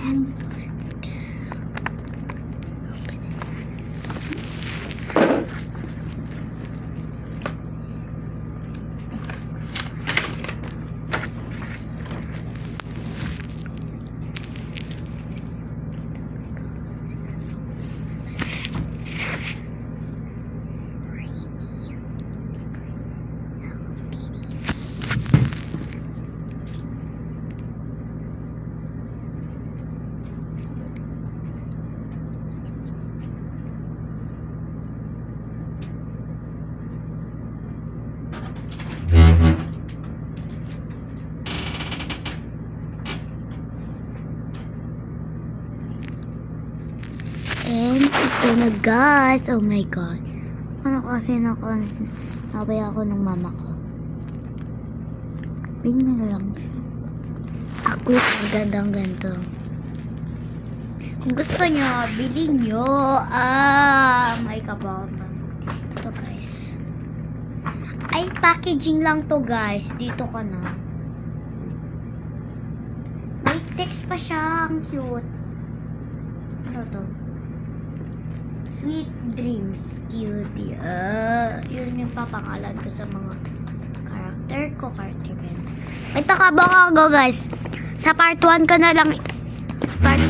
let's go. And ito na guys. Oh my god. Ano kasi nabay ako ng mama ko. Bigyan na lang siya. Ako ang gandang ganito. Kung gusto nyo, bilhin nyo. May kabaw na. Ito guys. Ay, packaging lang to guys. Dito ka na. May text pa siya. Ang cute. Ano to? Sweet Dreams Cutie. Yun yung papangalan ko sa mga character ko. May takabang ako guys. Sa part 1 ko na lang. Part